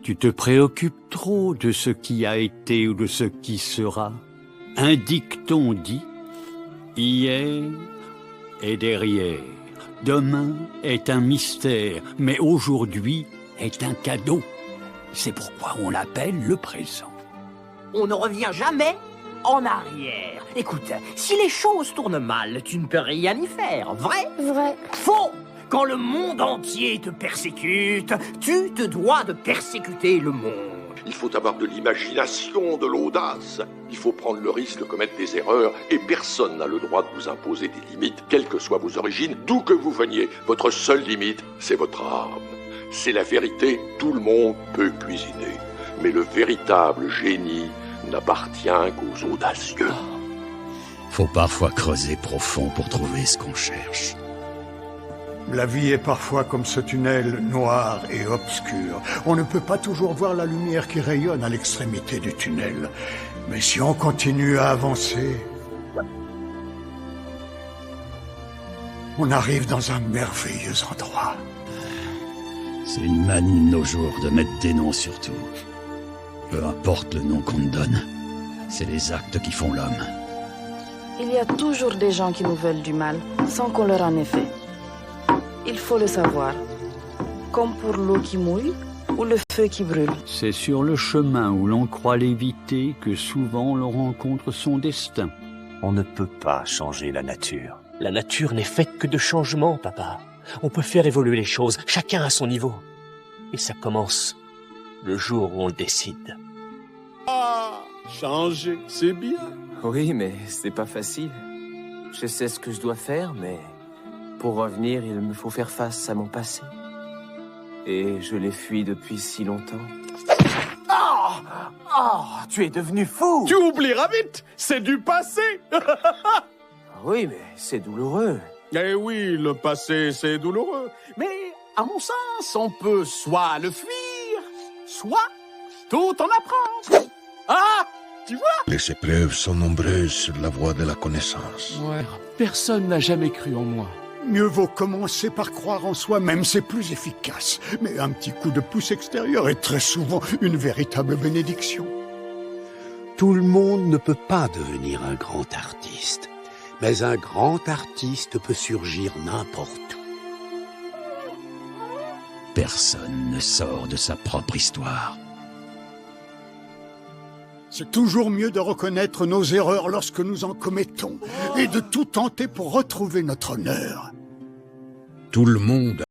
Tu te préoccupes trop de ce qui a été ou de ce qui sera. Un dicton dit « Hier est derrière, demain est un mystère, mais aujourd'hui est un cadeau. » C'est pourquoi on l'appelle le présent. On ne revient jamais en arrière. Écoute, si les choses tournent mal, tu ne peux rien y faire. Vrai? Vrai. Faux! Quand le monde entier te persécute, tu te dois de persécuter le monde. Il faut avoir de l'imagination, de l'audace. Il faut prendre le risque de commettre des erreurs et personne n'a le droit de vous imposer des limites, quelles que soient vos origines, d'où que vous veniez. Votre seule limite, c'est votre âme. C'est la vérité, tout le monde peut cuisiner. Mais le véritable génie n'appartient qu'aux audacieux. Faut parfois creuser profond pour trouver ce qu'on cherche. La vie est parfois comme ce tunnel noir et obscur. On ne peut pas toujours voir la lumière qui rayonne à l'extrémité du tunnel. Mais si on continue à avancer, on arrive dans un merveilleux endroit. C'est une manie de nos jours de mettre des noms sur tout. Peu importe le nom qu'on te donne, c'est les actes qui font l'homme. Il y a toujours des gens qui nous veulent du mal, sans qu'on leur en ait fait. Il faut le savoir. Comme pour l'eau qui mouille ou le feu qui brûle. C'est sur le chemin où l'on croit l'éviter que souvent l'on rencontre son destin. On ne peut pas changer la nature. La nature n'est faite que de changements, papa. On peut faire évoluer les choses, chacun à son niveau. Et ça commence le jour où on le décide. Ah, changer, c'est bien. Oui, mais c'est pas facile. Je sais ce que je dois faire, mais pour revenir, il me faut faire face à mon passé. Et je l'ai fui depuis si longtemps. Oh, tu es devenu fou! Tu oublieras vite, c'est du passé. Oui, mais c'est douloureux. Eh oui, le passé, c'est douloureux. Mais, à mon sens, on peut soit le fuir, soit tout en apprendre. Ah, tu vois? Les épreuves sont nombreuses sur la voie de la connaissance. Ouais, personne n'a jamais cru en moi. Mieux vaut commencer par croire en soi-même, c'est plus efficace. Mais un petit coup de pouce extérieur est très souvent une véritable bénédiction. Tout le monde ne peut pas devenir un grand artiste. Mais un grand artiste peut surgir n'importe où. Personne ne sort de sa propre histoire. C'est toujours mieux de reconnaître nos erreurs lorsque nous en commettons et de tout tenter pour retrouver notre honneur. Tout le monde